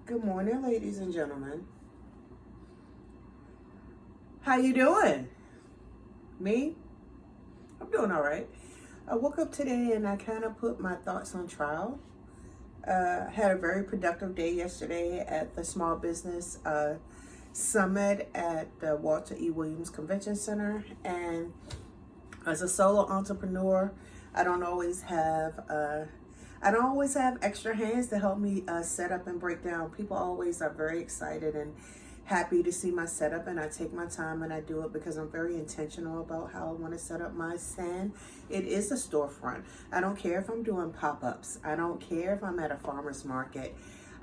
Good morning, ladies and gentlemen. How you doing? Me? I'm doing all right. I woke up today and I kind of put my thoughts on trial. Had a very productive day yesterday at the Small Business Summit at the Walter E. Williams Convention Center. And as a solo entrepreneur, I don't always have extra hands to help me set up and break down. People always are very excited and happy to see my setup, and I take my time and I do it because I'm very intentional about how I want to set up my stand. It is a storefront. I don't care if I'm doing pop-ups. I don't care if I'm at a farmer's market.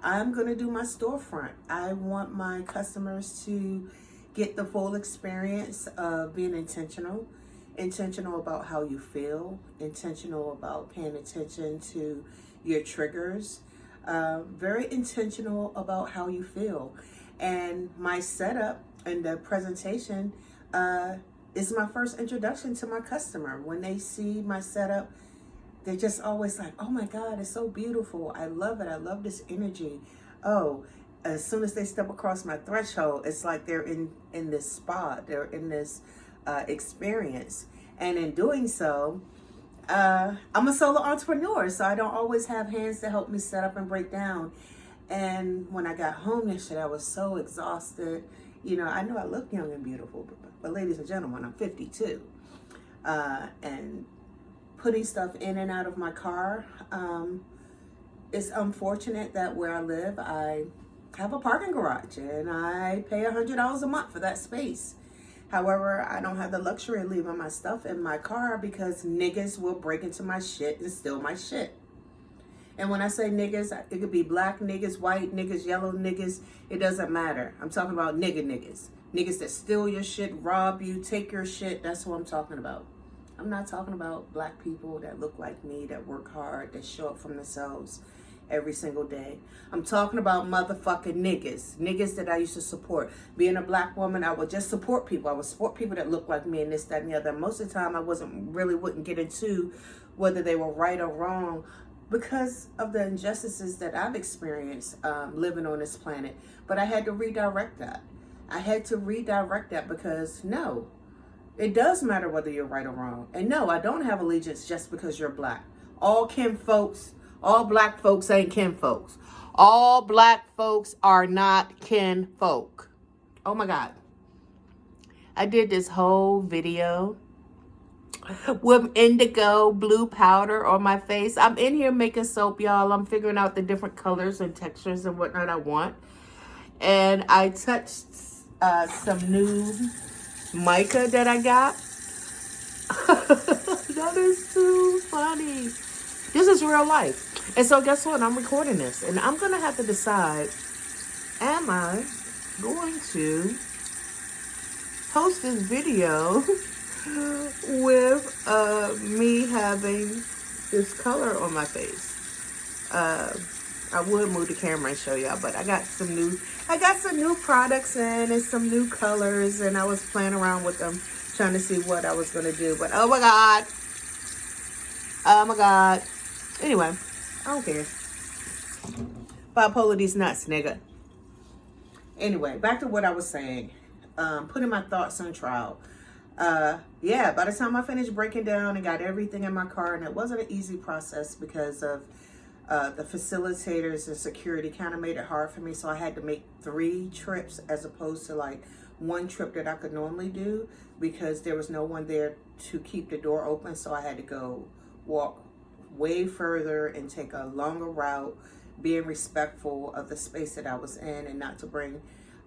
I'm going to do my storefront. I want my customers to get the full experience of being intentional about how you feel, intentional about paying attention to your triggers, very intentional about how you feel. And my setup and the presentation is my first introduction to my customer. When they see my setup, they're just always like, oh my God, it's so beautiful. I love it. I love this energy. Oh, as soon as they step across my threshold, it's like they're in this spa. They're in this experience. And in doing so, I'm a solo entrepreneur, so I don't always have hands to help me set up and break down. And when I got home yesterday, I was so exhausted. You know, I know I look young and beautiful, but ladies and gentlemen, I'm 52. And putting stuff in and out of my car, it's unfortunate that where I live, I have a parking garage and I pay $100 a month for that space. However, I don't have the luxury of leaving my stuff in my car because niggas will break into my shit and steal my shit. And when I say niggas, it could be black niggas, white niggas, yellow niggas. It doesn't matter. I'm talking about niggas. Niggas that steal your shit, rob you, take your shit. That's what I'm talking about. I'm not talking about black people that look like me, that work hard, that show up for themselves every single day. I'm talking about motherfucking niggas. Niggas that I used to support. Being a black woman, I would just support people. I would support people that look like me and this, that, and the other. Most of the time, I wouldn't get into whether they were right or wrong, because of the injustices that I've experienced living on this planet. But I had to redirect that. Because no, it does matter whether you're right or wrong. And no, I don't have allegiance just because you're black. All black folks ain't kin folks. All black folks are not kin folk. Oh my God. I did this whole video with indigo blue powder on my face. I'm in here making soap, y'all. I'm figuring out the different colors and textures and whatnot I want. And I touched some new mica that I got. That is too funny. This is real life. And so guess what? I'm recording this. And I'm going to have to decide, am I going to post this video with me having this color on my face? I would move the camera and show y'all, but I got some new products in and some new colors, and I was playing around with them, trying to see what I was going to do. But oh my God. Anyway, I don't care. Bipolar these nuts, nigga. Anyway, back to what I was saying. Putting my thoughts on trial. By the time I finished breaking down and got everything in my car, and it wasn't an easy process because of the facilitators and security kind of made it hard for me. So I had to make 3 trips as opposed to like 1 trip that I could normally do, because there was no one there to keep the door open. So I had to go walk way further and take a longer route, being respectful of the space that I was in and not to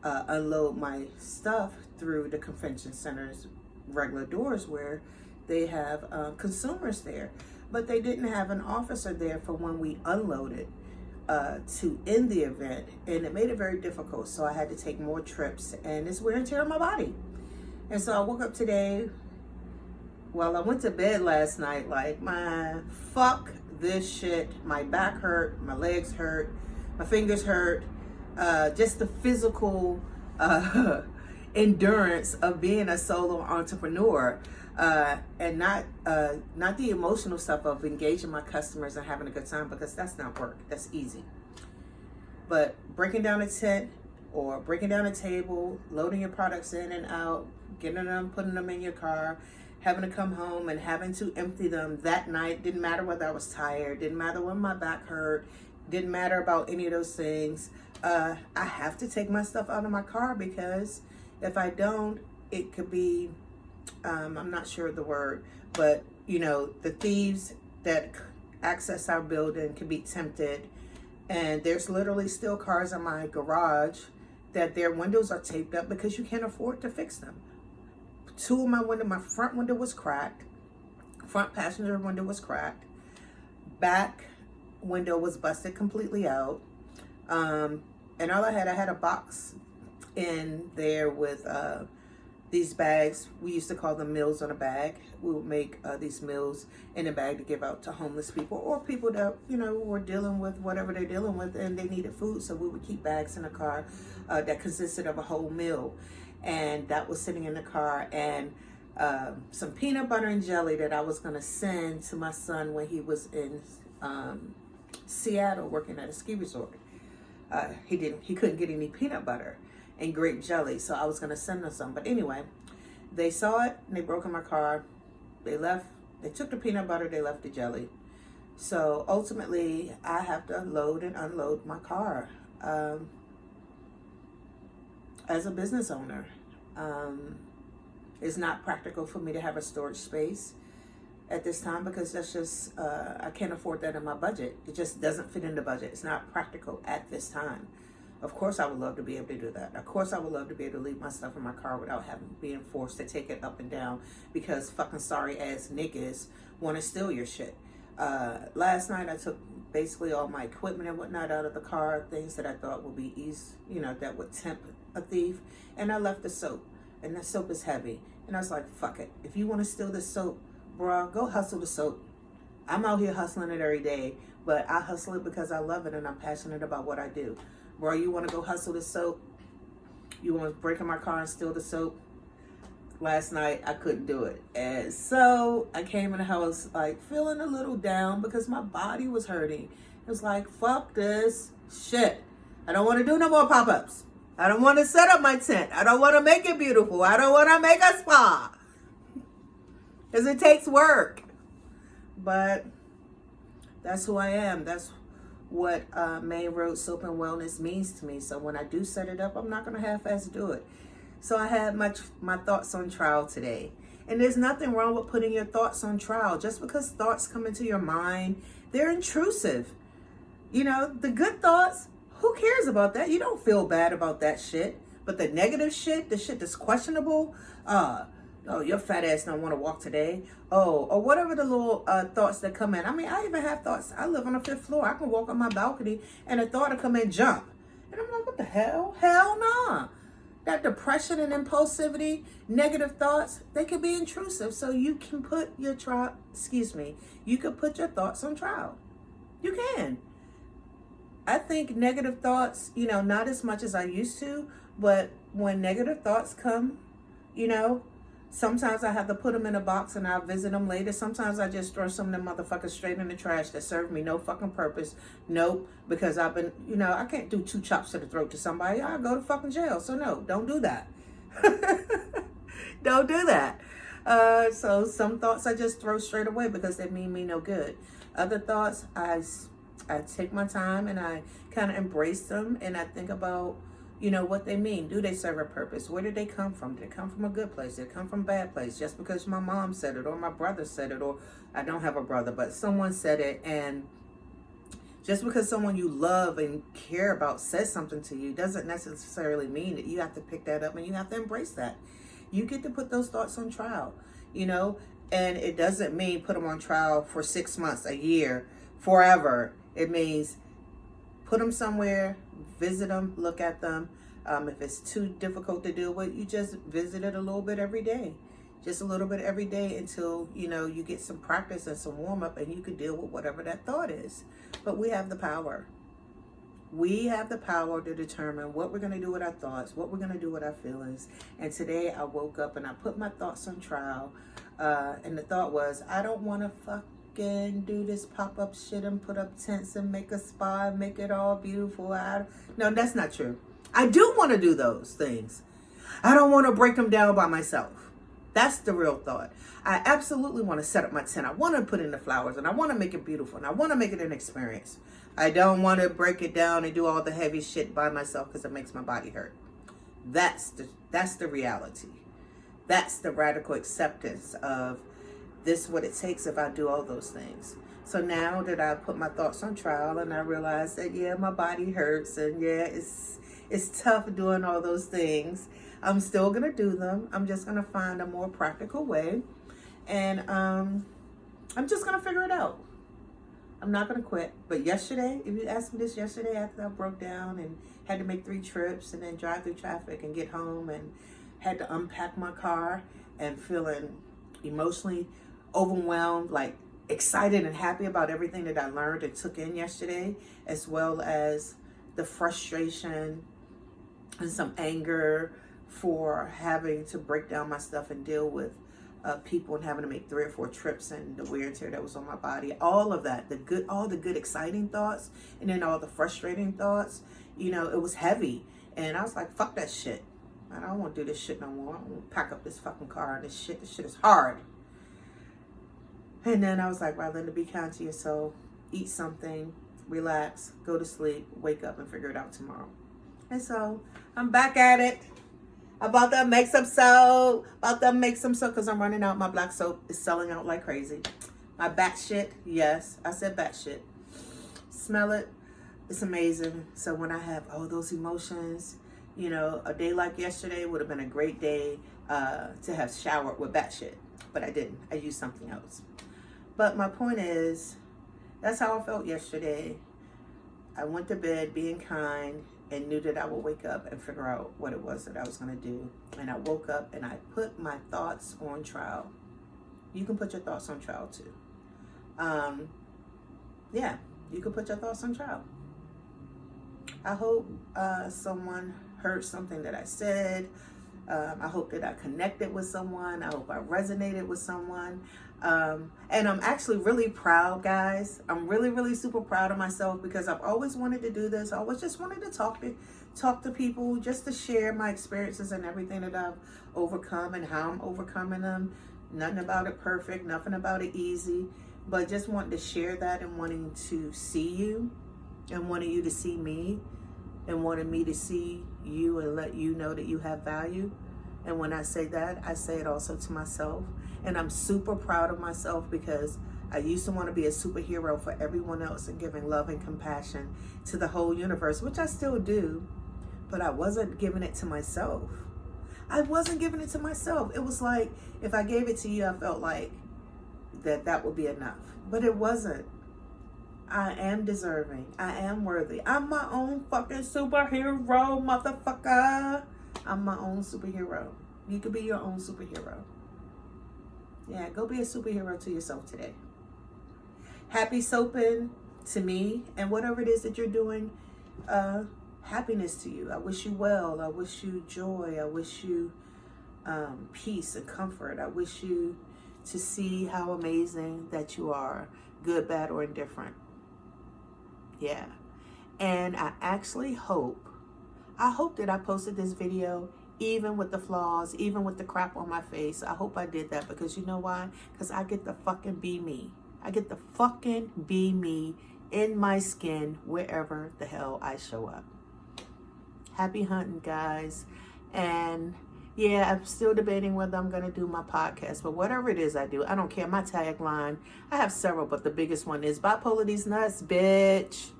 unload my stuff through the convention center's regular doors where they have consumers there. But they didn't have an officer there for when we unloaded to end the event, and it made it very difficult. So I had to take more trips, and it's wear and tear on my body. And so I woke up today. Well, I went to bed last night like, fuck this shit. My back hurt, my legs hurt, my fingers hurt. Just the physical endurance of being a solo entrepreneur, and not the emotional stuff of engaging my customers and having a good time, because that's not work. That's easy. But breaking down a tent or breaking down a table, loading your products in and out, getting them, putting them in your car, having to come home and having to empty them that night, didn't matter whether I was tired, didn't matter when my back hurt, didn't matter about any of those things. I have to take my stuff out of my car, because if I don't, it could be, I'm not sure of the word, but the thieves that access our building can be tempted. And there's literally still cars in my garage that their windows are taped up because you can't afford to fix them. Two of my windows, my front window was cracked. Front passenger window was cracked. Back window was busted completely out. And all I had a box in there with these bags. We used to call them meals in a bag. We would make these meals in a bag to give out to homeless people or people that, were dealing with whatever they're dealing with and they needed food. So we would keep bags in the car that consisted of a whole meal. And that was sitting in the car, and some peanut butter and jelly that I was going to send to my son when he was in Seattle working at a ski resort. He couldn't get any peanut butter and grape jelly, so I was going to send them some. But anyway, they saw it and they broke in my car. They left. They took the peanut butter. They left the jelly. So ultimately, I have to load and unload my car. As a business owner, it's not practical for me to have a storage space at this time, because that's just, I can't afford that in my budget. It just doesn't fit in the budget. It's not practical at this time. Of course, I would love to be able to do that. Of course, I would love to be able to leave my stuff in my car without being forced to take it up and down because fucking sorry ass niggas want to steal your shit. Last night, I took basically all my equipment and whatnot out of the car, things that I thought would be easy, that would tempt a thief, and I left the soap, and the soap is heavy, and I was like, fuck it. If you want to steal the soap, bro, go hustle the soap. I'm out here hustling it every day, but I hustle it because I love it and I'm passionate about what I do. Bro, you want to go hustle the soap? You want to break in my car and steal the soap? Last night, I couldn't do it. And so I came in the house like feeling a little down because my body was hurting. It was like, fuck this shit. I don't want to do no more pop-ups. I don't want to set up my tent. I don't want to make it beautiful. I don't want to make a spa. Because it takes work. But that's who I am. That's what Main Road Soap and Wellness means to me. So when I do set it up, I'm not going to half-ass do it. So I had my thoughts on trial today. And there's nothing wrong with putting your thoughts on trial. Just because thoughts come into your mind, they're intrusive. The good thoughts, who cares about that? You don't feel bad about that shit. But the negative shit, the shit that's questionable, oh, your fat ass don't want to walk today. Oh, or whatever the little thoughts that come in. I mean, I even have thoughts. I live on the 5th floor. I can walk on my balcony and a thought will come in, jump. And I'm like, what the hell? Hell nah. That depression and impulsivity, negative thoughts, they can be intrusive. So you can put your you can put your thoughts on trial. You can. I think negative thoughts, not as much as I used to, but when negative thoughts come, sometimes I have to put them in a box and I'll visit them later. Sometimes I just throw some of them motherfuckers straight in the trash that serve me no fucking purpose. Nope, because I've been, I can't do 2 chops to the throat to somebody. I'll go to fucking jail. So no, don't do that. Don't do that. So some thoughts I just throw straight away because they mean me no good. Other thoughts, I take my time and I kind of embrace them and I think about, what they mean. Do they serve a purpose? Where did they come from? Did they come from a good place? Did they come from a bad place? Just because my mom said it or my brother said it, or I don't have a brother, but someone said it, and just because someone you love and care about says something to you doesn't necessarily mean that you have to pick that up and you have to embrace that. You get to put those thoughts on trial, and it doesn't mean put them on trial for 6 months, a year, forever. It means put them somewhere, visit them, look at them. If it's too difficult to deal with, you just visit it a little bit every day. Just a little bit every day until, you get some practice and some warm up and you can deal with whatever that thought is. But we have the power. We have the power to determine what we're going to do with our thoughts, what we're going to do with our feelings. And today I woke up and I put my thoughts on trial. And the thought was, I don't want to fuck weekend, do this pop-up shit and put up tents and make a spa and make it all beautiful. No, that's not true. I do want to do those things. I don't want to break them down by myself. That's the real thought. I absolutely want to set up my tent. I want to put in the flowers and I want to make it beautiful and I want to make it an experience. I don't want to break it down and do all the heavy shit by myself because it makes my body hurt. That's the reality. That's the radical acceptance of this what it takes if I do all those things. So now that I put my thoughts on trial and I realize that, yeah, my body hurts and yeah, it's tough doing all those things, I'm still going to do them. I'm just going to find a more practical way. And I'm just going to figure it out. I'm not going to quit. But yesterday, if you asked me this yesterday after I broke down and had to make 3 trips and then drive through traffic and get home and had to unpack my car and feeling emotionally overwhelmed, like excited and happy about everything that I learned and took in yesterday, as well as the frustration and some anger for having to break down my stuff and deal with people and having to make 3 or 4 trips and the wear and tear that was on my body. All of that, all the good exciting thoughts and then all the frustrating thoughts, you know, it was heavy. And I was like, fuck that shit. I don't want to do this shit no more. I don't want to pack up this fucking car and this shit is hard. And then I was like, rather than to be kind to yourself, eat something, relax, go to sleep, wake up and figure it out tomorrow. And so I'm back at it. About to make some soap. Because I'm running out. My black soap is selling out like crazy. My bat shit. Yes, I said bat shit. Smell it. It's amazing. So when I have all those emotions, you know, a day like yesterday would have been a great day to have showered with bat shit. But I didn't. I used something else. But my point is, that's how I felt yesterday. I went to bed being kind and knew that I would wake up and figure out what it was that I was going to do. And I woke up and I put my thoughts on trial. You can put your thoughts on trial too. Yeah, you can put your thoughts on trial. I hope someone heard something that I said. I hope that I connected with someone. I hope I resonated with someone. And I'm actually really proud, guys. I'm really, really super proud of myself because I've always wanted to do this. I always just wanted to talk to people, just to share my experiences and everything that I've overcome and how I'm overcoming them. Nothing about it perfect, nothing about it easy, but just wanting to share that and wanting to see you and wanting you to see me and wanting me to see you and let you know that you have value. And when I say that, I say it also to myself. And I'm super proud of myself because I used to want to be a superhero for everyone else and giving love and compassion to the whole universe, which I still do, but I wasn't giving it to myself. I wasn't giving it to myself. It was like, if I gave it to you, I felt like that would be enough, but it wasn't. I am deserving. I am worthy. I'm my own fucking superhero, motherfucker. I'm my own superhero. You could be your own superhero. Yeah, go be a superhero to yourself today. Happy soaping to me and whatever it is that you're doing, happiness to you. I wish you well. I wish you joy. I wish you peace and comfort. I wish you to see how amazing that you are, good, bad, or indifferent. Yeah. And I actually hope that I posted this video even with the flaws, even with the crap on my face. I hope I did that because you know why? Because I get to fucking be me. I get to fucking be me in my skin wherever the hell I show up. Happy hunting, guys. And yeah, I'm still debating whether I'm going to do my podcast, but whatever it is I do, I don't care. My tagline, I have several, but the biggest one is bipolar these nuts, bitch.